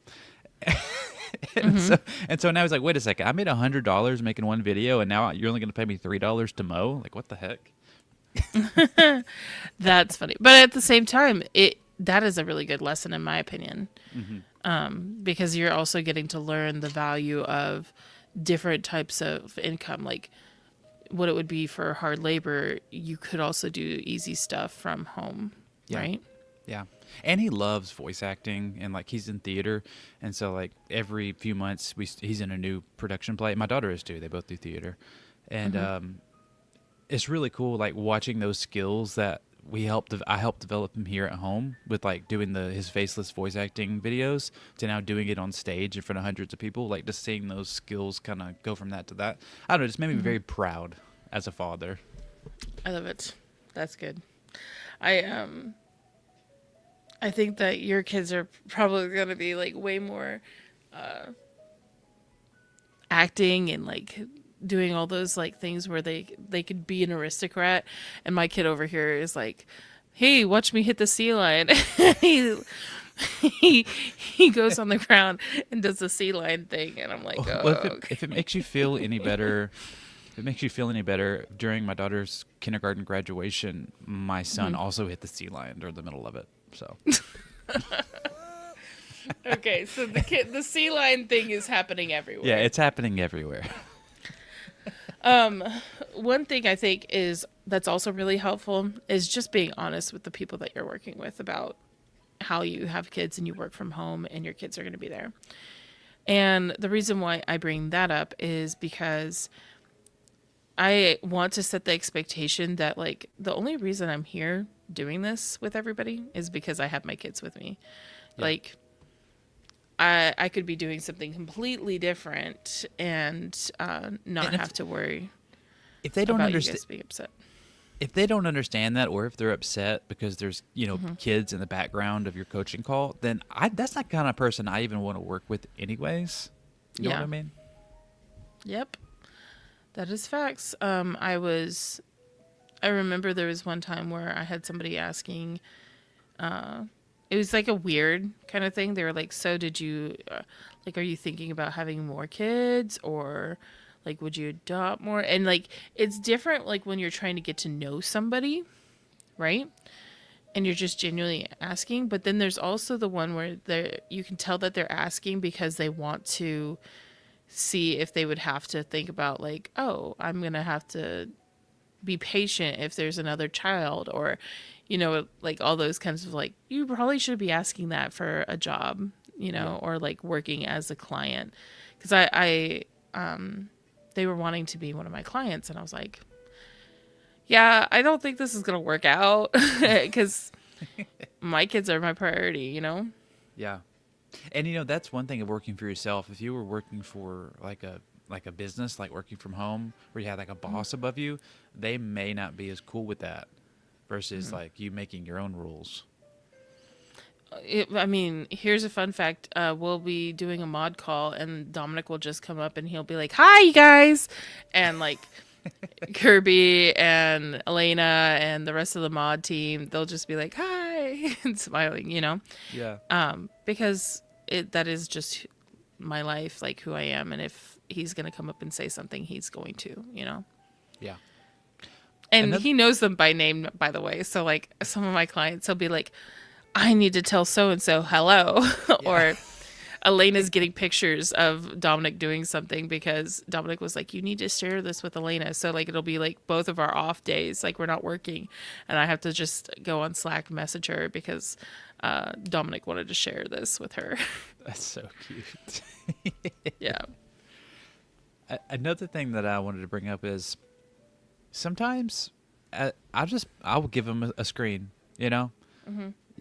and so now he's like, wait a second, I made $100 making one video, and now you're only going to pay me $3 to mow? Like, what the heck? That's funny. But at the same time, that is a really good lesson in my opinion. Because you're also getting to learn the value of different types of income. Like what it would be for hard labor, you could also do easy stuff from home, Yeah. right? Yeah. And he loves voice acting, and like he's in theater, and so like every few months he's in a new production play. My daughter is too. They both do theater. And it's really cool like watching those skills that I helped develop him here at home with like doing his faceless voice acting videos to now doing it on stage in front of hundreds of people. Like just seeing those skills kind of go from that to that. I don't know, it just made me very proud as a father. I love it. That's good. I think that your kids are probably going to be like way more acting and like doing all those like things where they could be an aristocrat, and my kid over here is like, hey, watch me hit the sea lion. he, he goes on the ground and does the sea lion thing, and I'm like, oh, Well, if it makes you feel any better, during my daughter's kindergarten graduation, my son also hit the sea lion during the middle of it. So okay, so the sea lion thing is happening everywhere. yeah, it's happening everywhere. One thing I think that's also really helpful is just being honest with the people that you're working with about how you have kids and you work from home and your kids are going to be there. And the reason why I bring that up is because I want to set the expectation that like the only reason I'm here doing this with everybody is because I have my kids with me. Yeah. Like I could be doing something completely different and not have to worry If they don't about you understand, guys being upset. if they don't understand that, or if they're upset because there's kids in the background of your coaching call, then that's not the kind of person I even want to work with, anyways. You know what I mean? Yep, that is facts. I remember there was one time where I had somebody asking. It was like a weird kind of thing. They were like, so did you, are you thinking about having more kids, or like, would you adopt more? And like, it's different like when you're trying to get to know somebody, right? And you're just genuinely asking. But then there's also the one where you can tell that they're asking because they want to see if they would have to think about like, oh, I'm going to have to be patient if there's another child, or like all those kinds of like, you probably should be asking that for a job, or like working as a client. Because they were wanting to be one of my clients, and I was like, yeah, I don't think this is gonna work out because my kids are my priority. Yeah. And that's one thing of working for yourself. If you were working for like a business, like working from home, where you had like a boss above you, they may not be as cool with that versus like you making your own rules. Here's a fun fact. We'll be doing a mod call, and Dominic will just come up and he'll be like, hi, you guys. And like Kirby and Elena and the rest of the mod team, they'll just be like, hi, and smiling, Yeah. Because that is just my life, like who I am. And if he's going to come up and say something, he's going to, Yeah. And he knows them by name, by the way. So like some of my clients, he'll be like, I need to tell so-and-so hello. Or Elena's getting pictures of Dominic doing something because Dominic was like, you need to share this with Elena. So like, it'll be like both of our off days, like we're not working. And I have to just go on Slack, message her because Dominic wanted to share this with her. That's so cute. Yeah. Another thing that I wanted to bring up is sometimes I'll give them a screen,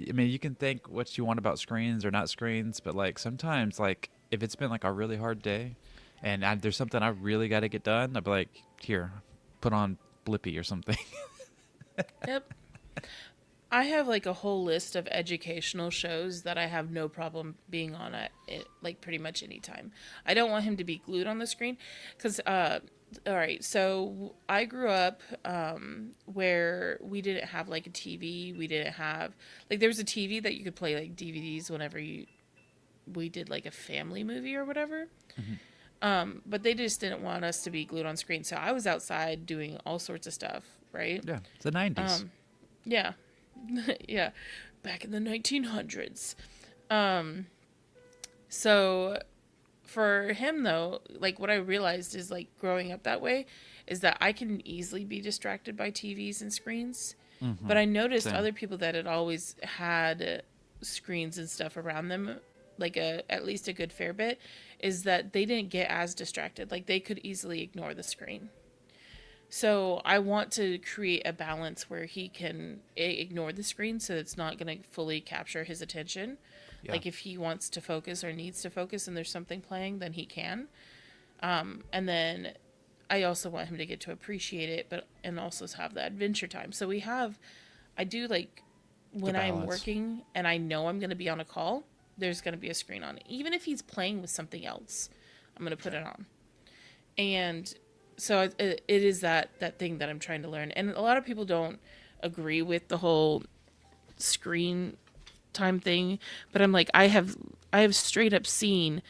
I mean, you can think what you want about screens or not screens, but like sometimes, like if it's been like a really hard day, and there's something I really got to get done, I'll be like, here, put on Blippi or something. Yep. I have like a whole list of educational shows that I have no problem being on at like pretty much any time. I don't want him to be glued on the screen because all right, so I grew up where we didn't have like a TV. We didn't have like there was a TV that you could play like DVDs whenever we did like a family movie or whatever. But they just didn't want us to be glued on screen. So I was outside doing all sorts of stuff, right? Yeah, it's the 90s. Yeah. Yeah. Back in the 1900s. So for him though, like what I realized is like growing up that way is that I can easily be distracted by TVs and screens. Mm-hmm. But I noticed Same. other people that had always had screens and stuff around them, like at least a good fair bit, is that they didn't get as distracted. Like they could easily ignore the screen. So I want to create a balance where he can ignore the screen so it's not going to fully capture his attention. Yeah. Like if he wants to focus or needs to focus and there's something playing, then he can. And then I also want him to get to appreciate it, but and also have the adventure time. So I do like when I'm balance. working and I know I'm going to be on a call, there's going to be a screen on. Even if he's playing with something else, I'm going to put it on. And so it is that thing that I'm trying to learn. And a lot of people don't agree with the whole screen time thing, but I'm like, I have straight up seen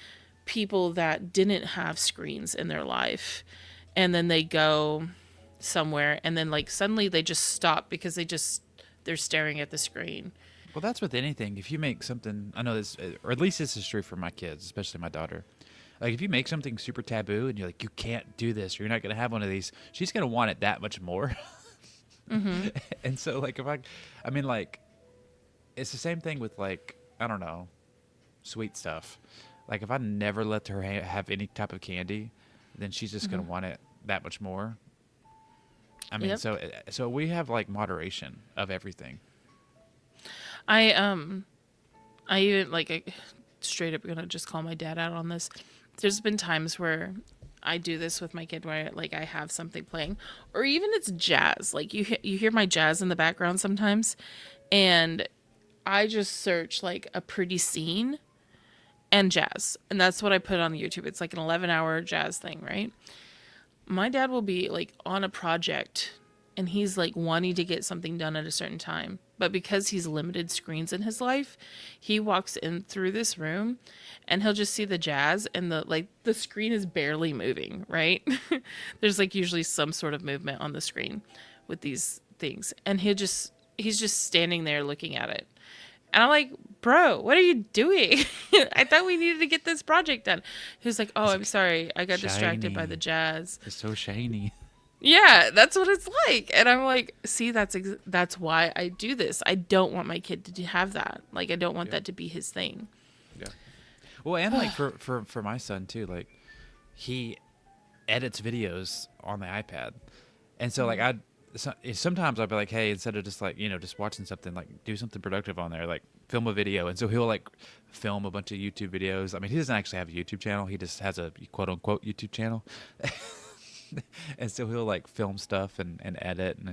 people that didn't have screens in their life, and then they go somewhere and then like suddenly they just stop because they're staring at the screen. Well, that's with anything. If you make something, I know this, or at least this is true for my kids, especially my daughter. Like if you make something super taboo and you're like, you can't do this, or you're not going to have one of these, she's going to want it that much more. Mm-hmm. And so like I mean like, it's the same thing with like, I don't know, sweet stuff. Like if I never let her have any type of candy, then she's just going to want it that much more. I mean, Yep. so we have like moderation of everything. I even like I straight up gonna just call my dad out on this. There's been times where I do this with my kid where like I have something playing, or even it's jazz. Like you hear my jazz in the background sometimes, and I just search like a pretty scene and jazz, and that's what I put on YouTube. It's like an 11-hour jazz thing, right? My dad will be like on a project and he's like wanting to get something done at a certain time. But because he's limited screens in his life, he walks in through this room and he'll just see the jazz and the screen is barely moving, right? There's like usually some sort of movement on the screen with these things. And he's just standing there looking at it. And I'm like, bro, what are you doing? I thought we needed to get this project done. He was like, oh, I'm sorry. I got distracted by Shiny. the jazz. It's so shiny. Yeah, that's what it's like. And I'm like, see, that's why I do this. I don't want my kid to have that. Like, I don't want that to be his thing. Yeah. Well, and like for my son too, like he edits videos on the iPad. And so like sometimes I'll be like, hey, instead of just like, just watching something, like do something productive on there, like film a video. And so he'll like film a bunch of YouTube videos. I mean, he doesn't actually have a YouTube channel. He just has a quote unquote YouTube channel. And so he'll like film stuff and edit, and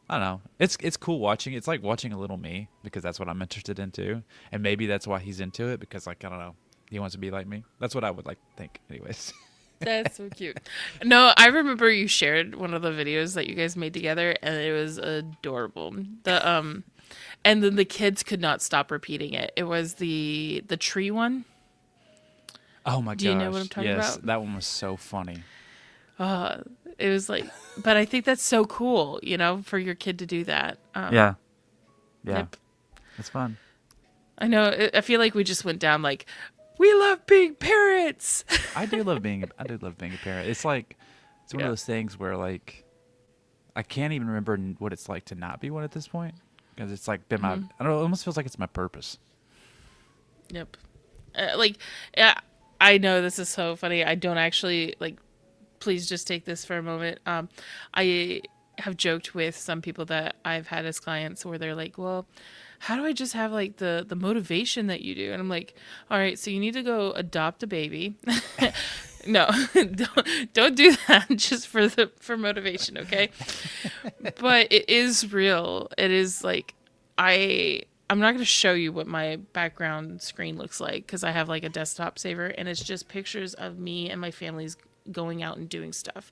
I don't know. It's cool watching. It's like watching a little me, because that's what I'm interested in too. And maybe that's why he's into it, because like, I don't know, he wants to be like me. That's what I would like to think anyways. That's so cute. No, I remember you shared one of the videos that you guys made together, and it was adorable. And then the kids could not stop repeating it. It was the tree one. Oh my gosh. Do you know what I'm talking yes, about? that one was so funny. It was like, but I think that's so cool, for your kid to do that. Yeah. Yep. It's fun. I know. I feel like we just went down like, we love being parents. I do love being a parent. It's like, it's one of those things where like, I can't even remember what it's like to not be one at this point, because it's like been I don't know, it almost feels like it's my purpose. Yep. Yeah, I know this is so funny. I don't actually like, please just take this for a moment. I have joked with some people that I've had as clients where they're like, well, how do I just have like the motivation that you do? And I'm like, all right, so you need to go adopt a baby. No, don't do that just for motivation, okay? But it is real. It is like, I'm not going to show you what my background screen looks like, because I have like a desktop saver, and it's just pictures of me and my family's going out and doing stuff.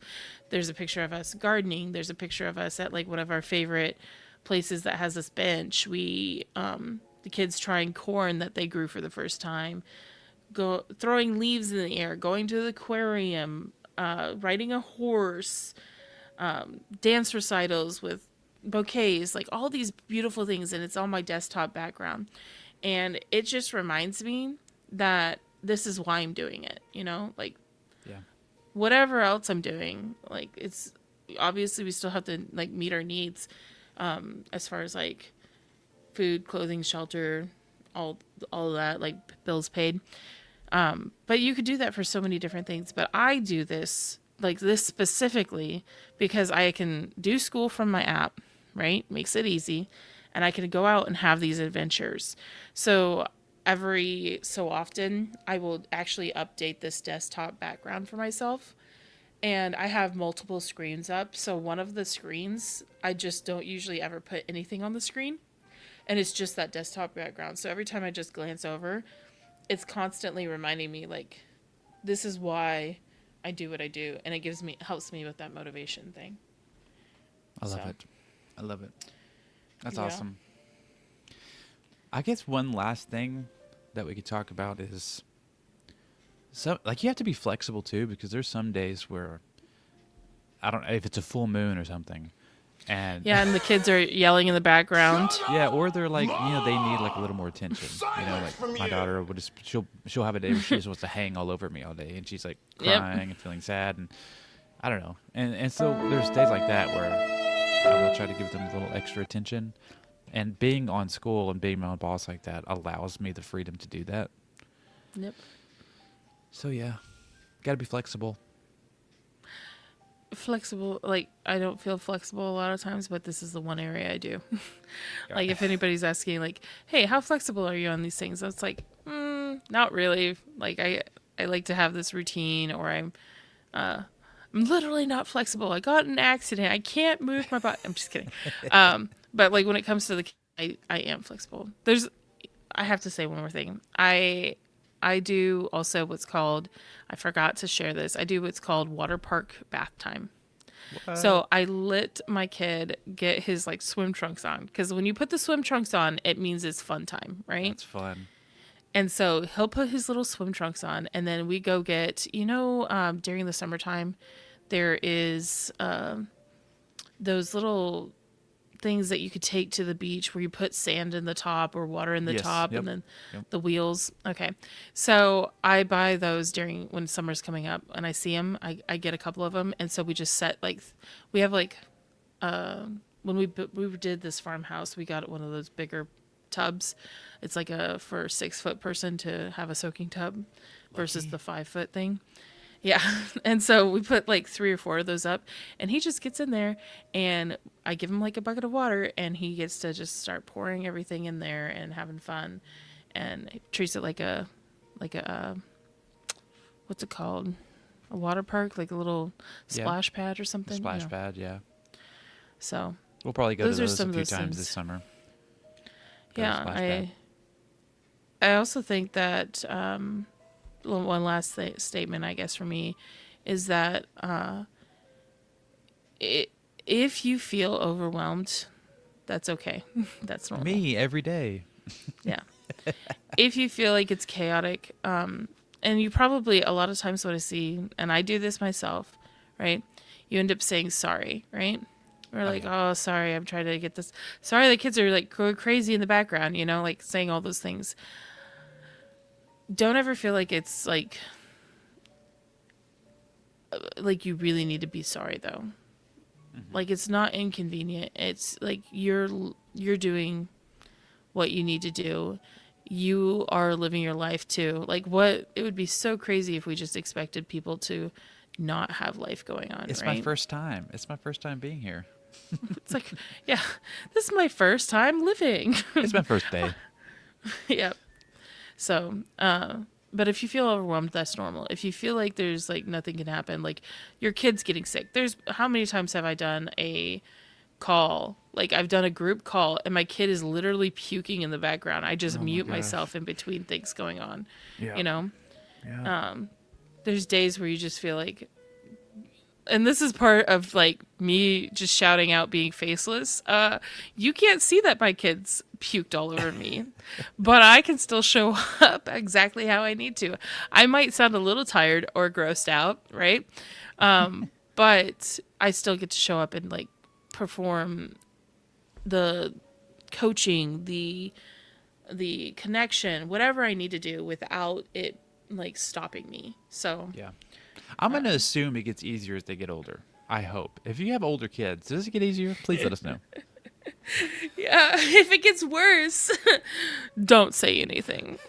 There's a picture of us gardening. There's a picture of us at like one of our favorite places that has this bench. We the kids trying corn that they grew for the first time, throwing leaves in the air, going to the aquarium, riding a horse, dance recitals with bouquets, like all these beautiful things, and it's on my desktop background. And it just reminds me that this is why I'm doing it, you know? Like, Yeah. whatever else I'm doing, like, it's obviously we still have to like meet our needs, as far as like food, clothing, shelter, all of that, like bills paid. But you could do that for so many different things. But I do this, like this specifically, because I can do school from my app, right? Makes it easy. And I can go out and have these adventures. So every so often, I will actually update this desktop background for myself. And I have multiple screens up. So one of the screens, I just don't usually ever put anything on the screen. And it's just that desktop background. So every time I just glance over, it's constantly reminding me, like, this is why I do what I do. And it helps me with that motivation thing. I love So. it. I love it. That's Yeah. awesome. I guess one last thing that we could talk about is like you have to be flexible too, because there's some days where I don't know if it's a full moon or something, and Yeah, and the kids are yelling in the background. yeah, or they're like, they need like a little more attention. Like my daughter would just she'll have a day where she just wants to hang all over me all day, and she's like Yep. crying and feeling sad, and I don't know, and so there's days like that where I will try to give them a little extra attention, and being on school and being my own boss like that allows me the freedom to do that. Yep. So yeah, got to be flexible. Flexible, like, I don't feel flexible a lot of times, but this is the one area I do. Like, if anybody's asking, like, hey, how flexible are you on these things? It's like, not really. Like, I like to have this routine, or I'm literally not flexible. I got in an accident. I can't move my body. I'm just kidding. But like when it comes to I am flexible. I have to say one more thing. I do also what's called, I forgot to share this. I do what's called water park bath time. So I let my kid get his like swim trunks on, because when you put the swim trunks on, it means it's fun time, right? That's fun. And so he'll put his little swim trunks on, and then we go get, during the summertime, there is those little things that you could take to the beach where you put sand in the top or water in the Yes, top, yep, and then yep. the wheels. Okay. So I buy those when summer's coming up, and I see them. I get a couple of them. And so we just set we have when we did this farmhouse, we got one of those bigger tubs. It's like for a 6-foot person to have a soaking tub versus the 5-foot thing. Yeah. And so we put like 3 or 4 of those up, and he just gets in there, and I give him like a bucket of water, and he gets to just start pouring everything in there and having fun, and he treats it like a what's it called? A water park, like a little splash pad or something. Splash pad, yeah. So We'll probably go to those are those some a of few those times things. this summer. Yeah, I also think that one last statement, I guess, for me is that if you feel overwhelmed, that's okay. That's normal. Me every day. Yeah. If you feel like it's chaotic, and you probably, a lot of times what I see, and I do this myself, right? You end up saying sorry, right? We're like, oh, sorry, I'm trying to get this. Sorry, the kids are like going crazy in the background, like saying all those things. Don't ever feel like it's like you really need to be sorry, though. Mm-hmm. Like, it's not inconvenient. It's like you're doing what you need to do. You are living your life too. Like, it would be so crazy if we just expected people to not have life going on. It's right? my first time. It's my first time being here. It's like, yeah, this is my first time living. It's my first day. Yep. So, but if you feel overwhelmed, that's normal. If you feel like there's like nothing can happen, like your kid's getting sick. How many times have I done a call? Like, I've done a group call, and my kid is literally puking in the background. I just mute myself in between things going on. Yeah. Yeah. There's days where you just feel like, and this is part of like me just shouting out being faceless. You can't see that my kids puked all over me, but I can still show up exactly how I need to. I might sound a little tired or grossed out, right? But I still get to show up and like perform the coaching, the connection, whatever I need to do without it like stopping me. So Yeah. I'm going to assume it gets easier as they get older. I hope. If you have older kids, does it get easier? Please let us know. yeah, if it gets worse, don't say anything.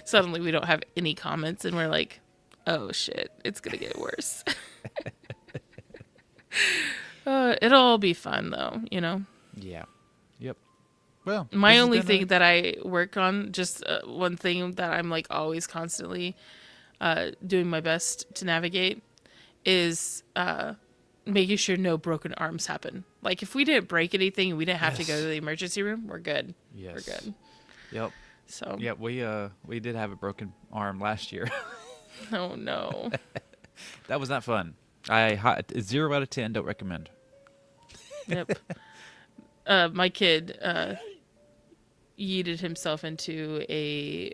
Suddenly we don't have any comments and we're like, oh shit, it's gonna get worse. It'll all be fun though, you know. Yeah. Yep. Well, My only thing that I work on, just one thing that I'm like always constantly doing my best to navigate is making sure no broken arms happen. Like if we didn't break anything and we didn't have to go to the emergency room, we're good. Yes. We're good. Yep. So Yeah, we did have a broken arm last year. oh no. That was not fun. 0 out of 10. Don't recommend. Yep. My kid yeeted himself into a.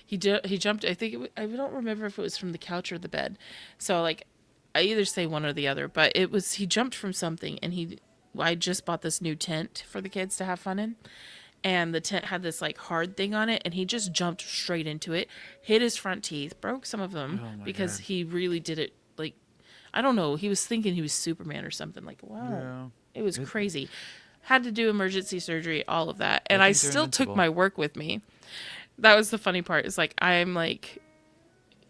He jumped. I think I don't remember if it was from the couch or the bed. So like, I either say one or the other, but it was he jumped from something, and I just bought this new tent for the kids to have fun in. And the tent had this like hard thing on it, and he just jumped straight into it, hit his front teeth, broke some of them because God. he really did it like, I don't know, he was thinking he was Superman or something. Like, wow, it was crazy. Had to do emergency surgery, all of that, and I still took my work with me. That was the funny part. Is like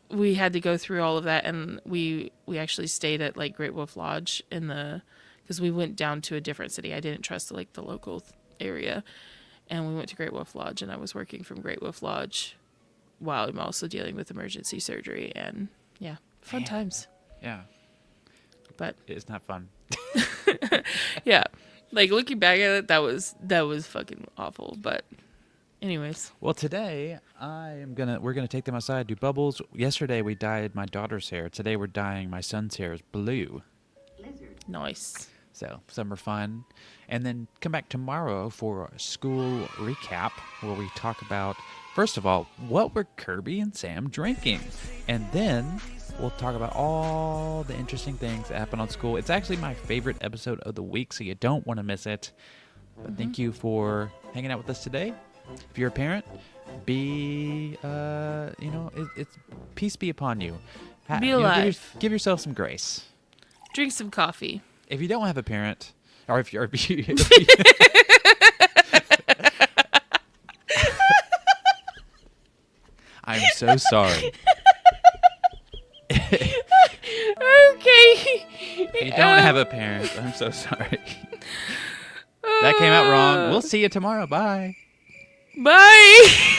we had to go through all of that, and we actually stayed at like Great Wolf Lodge because we went down to a different city. I didn't trust like the local area. And we went to Great Wolf Lodge, and I was working from Great Wolf Lodge while I'm also dealing with emergency surgery. And yeah, fun times. Yeah. But It's not fun. yeah, like looking back at it, that was fucking awful. But anyways. Well, today we're gonna take them outside, do bubbles. Yesterday we dyed my daughter's hair. Today we're dyeing my son's hair blue. Nice. So summer fun. And then come back tomorrow for a school recap where we talk about, first of all, what were Kirby and Sam drinking? And then we'll talk about all the interesting things that happen on school. It's actually my favorite episode of the week, so you don't want to miss it. But thank you for hanging out with us today. If you're a parent, it's peace be upon you. Be alive. Give yourself some grace. Drink some coffee. If you don't have a parent, or if you I'm so sorry. Okay. If you don't have a parent, I'm so sorry. That came out wrong. We'll see you tomorrow. Bye. Bye.